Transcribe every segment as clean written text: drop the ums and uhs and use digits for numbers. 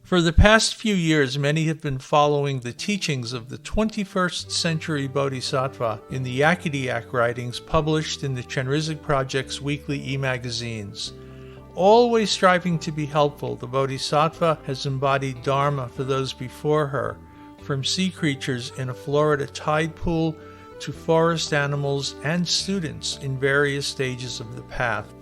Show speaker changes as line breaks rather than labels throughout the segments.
For the past few years, many have been following the teachings of the 21st Century Bodhisattva in the Yakutiak writings published in the Chenrezig Project's weekly e-magazines. Always striving to be helpful, the Bodhisattva has embodied Dharma for those before her, from sea creatures in a Florida tide pool to forest animals and students in various stages of the path.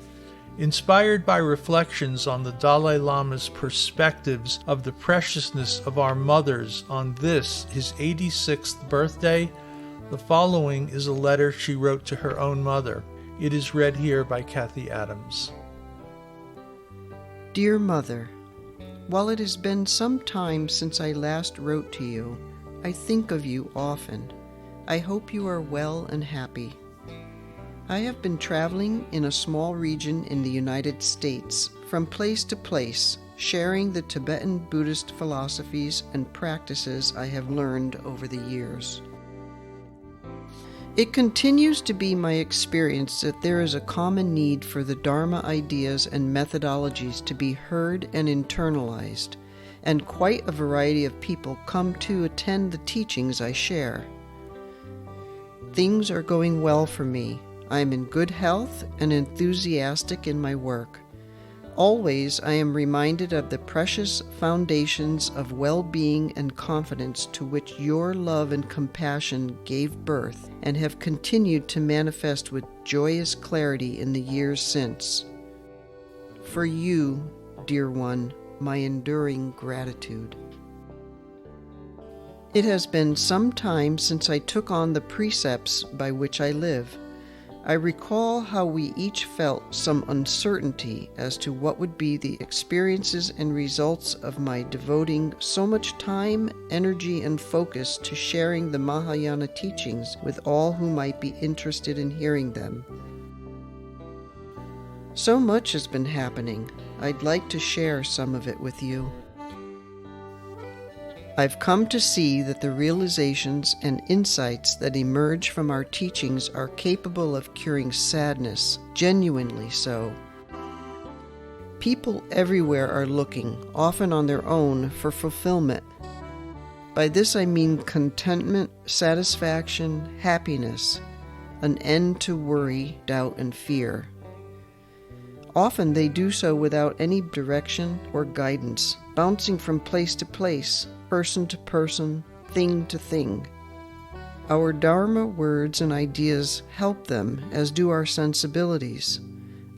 Inspired by reflections on the Dalai Lama's perspectives of the preciousness of our mothers on this, his 86th birthday, the following is a letter she wrote to her own mother. It is read here by Kathy Adams.
Dear Mother, while it has been some time since I last wrote to you, I think of you often. I hope you are well and happy. I have been traveling in a small region in the United States, from place to place, sharing the Tibetan Buddhist philosophies and practices I have learned over the years. It continues to be my experience that there is a common need for the Dharma ideas and methodologies to be heard and internalized, and quite a variety of people come to attend the teachings I share. Things are going well for me. I am in good health and enthusiastic in my work. Always I am reminded of the precious foundations of well-being and confidence to which your love and compassion gave birth and have continued to manifest with joyous clarity in the years since. For you, dear one, my enduring gratitude. It has been some time since I took on the precepts by which I live. I recall how we each felt some uncertainty as to what would be the experiences and results of my devoting so much time, energy, and focus to sharing the Mahayana teachings with all who might be interested in hearing them. So much has been happening. I'd like to share some of it with you. I've come to see that the realizations and insights that emerge from our teachings are capable of curing sadness, genuinely so. People everywhere are looking, often on their own, for fulfillment. By this I mean contentment, satisfaction, happiness, an end to worry, doubt, and fear. Often they do so without any direction or guidance, bouncing from place to place, person to person, thing to thing. Our Dharma words and ideas help them, as do our sensibilities.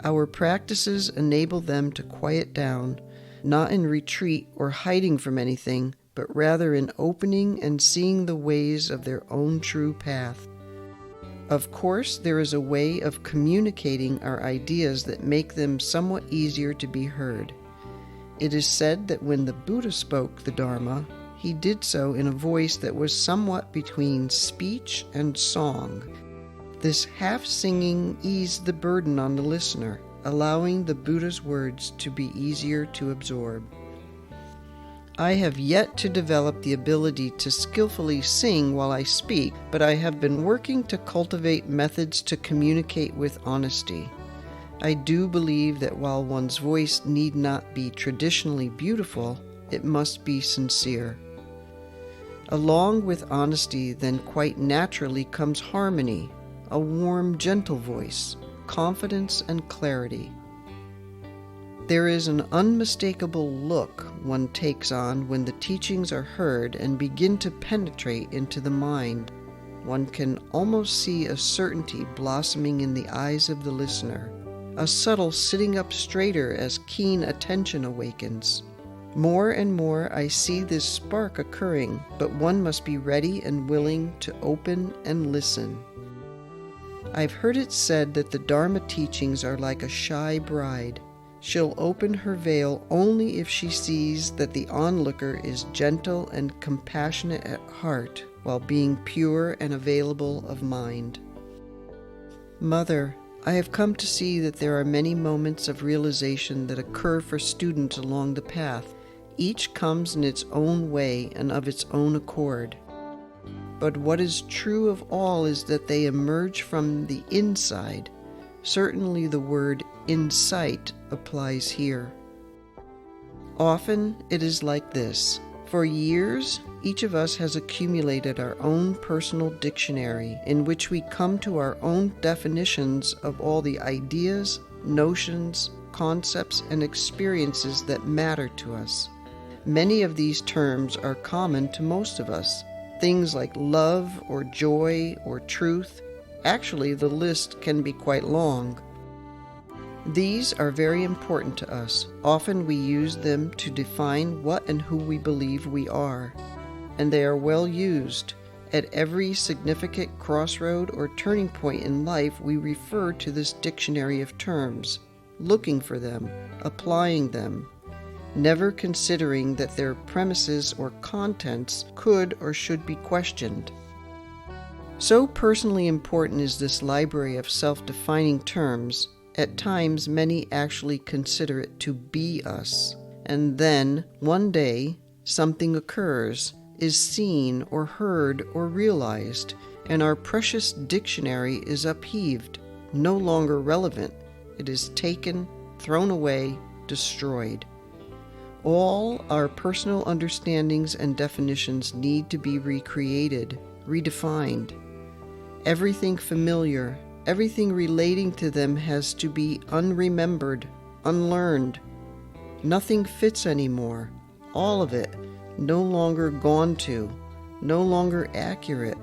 Our practices enable them to quiet down, not in retreat or hiding from anything, but rather in opening and seeing the ways of their own true path. Of course, there is a way of communicating our ideas that make them somewhat easier to be heard. It is said that when the Buddha spoke the Dharma, he did so in a voice that was somewhat between speech and song. This half-singing eased the burden on the listener, allowing the Buddha's words to be easier to absorb. I have yet to develop the ability to skillfully sing while I speak, but I have been working to cultivate methods to communicate with honesty. I do believe that while one's voice need not be traditionally beautiful, it must be sincere. Along with honesty, then quite naturally comes harmony, a warm, gentle voice, confidence, and clarity. There is an unmistakable look one takes on when the teachings are heard and begin to penetrate into the mind. One can almost see a certainty blossoming in the eyes of the listener, a subtle sitting up straighter as keen attention awakens. More and more I see this spark occurring, but one must be ready and willing to open and listen. I've heard it said that the Dharma teachings are like a shy bride. She'll open her veil only if she sees that the onlooker is gentle and compassionate at heart while being pure and available of mind. Mother, I have come to see that there are many moments of realization that occur for students along the path. Each comes in its own way and of its own accord. But what is true of all is that they emerge from the inside. Certainly the word insight applies here. Often it is like this. For years, each of us has accumulated our own personal dictionary in which we come to our own definitions of all the ideas, notions, concepts, and experiences that matter to us. Many of these terms are common to most of us. Things like love or joy or truth. Actually, the list can be quite long. These are very important to us. Often we use them to define what and who we believe we are. And they are well used. At every significant crossroad or turning point in life, we refer to this dictionary of terms, looking for them, applying them, never considering that their premises or contents could or should be questioned. So personally important is this library of self-defining terms, at times many actually consider it to be us. And then, one day, something occurs, is seen or heard or realized, and our precious dictionary is upheaved, no longer relevant. It is taken, thrown away, destroyed. All our personal understandings and definitions need to be recreated, redefined. Everything familiar, everything relating to them has to be unremembered, unlearned. Nothing fits anymore. All of it, no longer gone to, no longer accurate,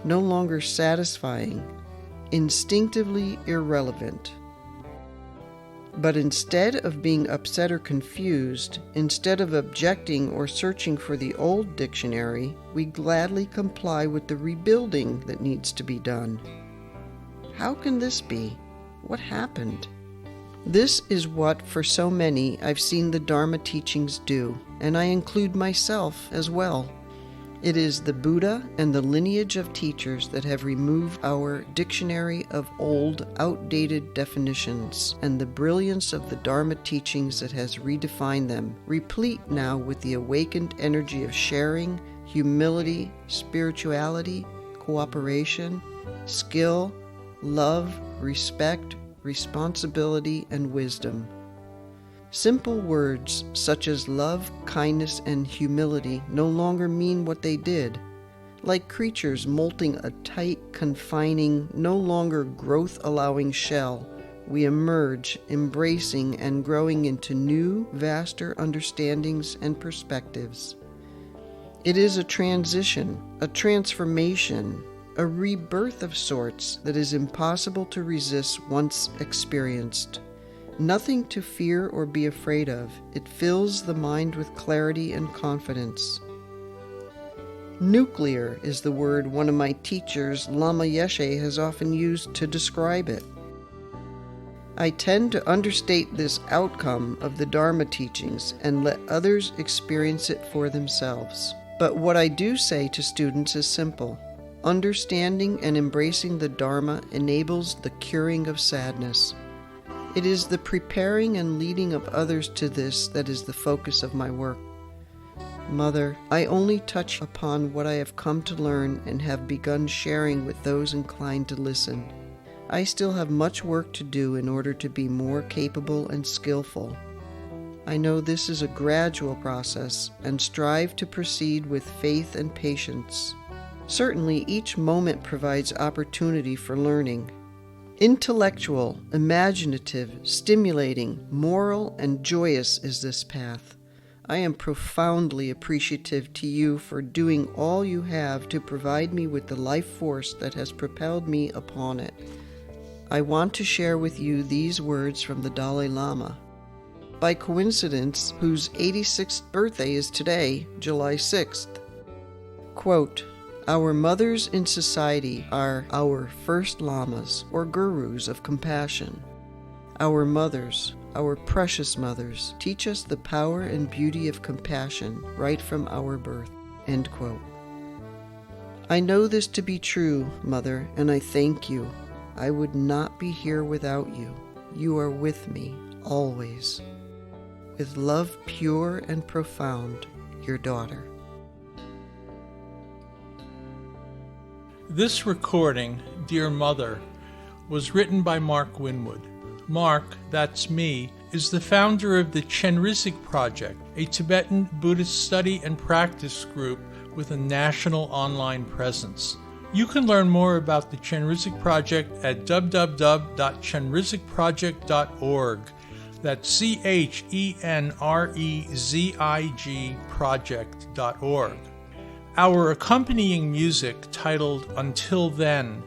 no longer satisfying, instinctively irrelevant. But instead of being upset or confused, instead of objecting or searching for the old dictionary, we gladly comply with the rebuilding that needs to be done. How can this be? What happened? This is what, for so many, I've seen the Dharma teachings do, and I include myself as well. It is the Buddha and the lineage of teachers that have removed our dictionary of old, outdated definitions, and the brilliance of the Dharma teachings that has redefined them, replete now with the awakened energy of sharing, humility, spirituality, cooperation, skill, love, respect, responsibility, and wisdom. Simple words such as love, kindness, and humility no longer mean what they did. Like creatures molting a tight, confining, no longer growth-allowing shell, we emerge, embracing and growing into new, vaster understandings and perspectives. It is a transition, a transformation, a rebirth of sorts that is impossible to resist once experienced. Nothing to fear or be afraid of. It fills the mind with clarity and confidence. Nuclear is the word one of my teachers, Lama Yeshe, has often used to describe it. I tend to understate this outcome of the Dharma teachings and let others experience it for themselves. But what I do say to students is simple. Understanding and embracing the Dharma enables the curing of sadness. It is the preparing and leading of others to this that is the focus of my work. Mother, I only touch upon what I have come to learn and have begun sharing with those inclined to listen. I still have much work to do in order to be more capable and skillful. I know this is a gradual process and strive to proceed with faith and patience. Certainly, each moment provides opportunity for learning. Intellectual, imaginative, stimulating, moral, and joyous is this path. I am profoundly appreciative to you for doing all you have to provide me with the life force that has propelled me upon it. I want to share with you these words from the Dalai Lama. By coincidence, whose 86th birthday is today, July 6th. Quote, "Our mothers in society are our first lamas or gurus of compassion. Our mothers, our precious mothers, teach us the power and beauty of compassion right from our birth." End quote. I know this to be true, Mother, and I thank you. I would not be here without you. You are with me, always. With love pure and profound, your daughter.
This recording, Dear Mother, was written by Mark Winwood. Mark, that's me, is the founder of the Chenrezig Project, a Tibetan Buddhist study and practice group with a national online presence. You can learn more about the Chenrezig Project at www.chenrezigproject.org. That's CHENREZIG project.org. Our accompanying music, titled Until Then,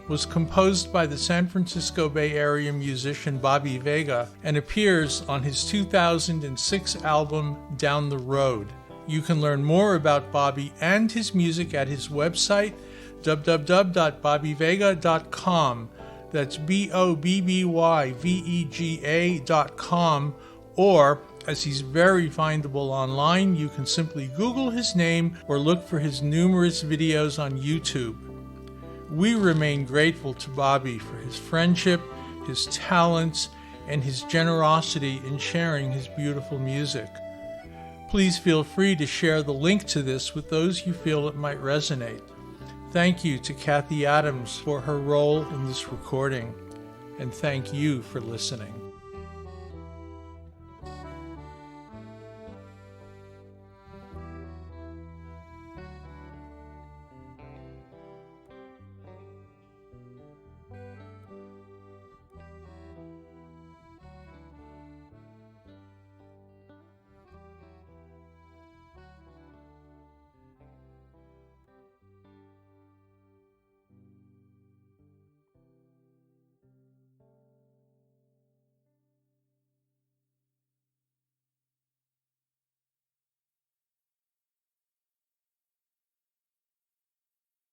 was composed by the San Francisco Bay Area musician Bobby Vega and appears on his 2006 album Down the Road. You can learn more about Bobby and his music at his website, www.bobbyvega.com. That's BOBBYVEGA.com, or, as he's very findable online, you can simply Google his name or look for his numerous videos on YouTube. We remain grateful to Bobby for his friendship, his talents, and his generosity in sharing his beautiful music. Please feel free to share the link to this with those you feel it might resonate. Thank you to Kathy Adams for her role in this recording, and thank you for listening.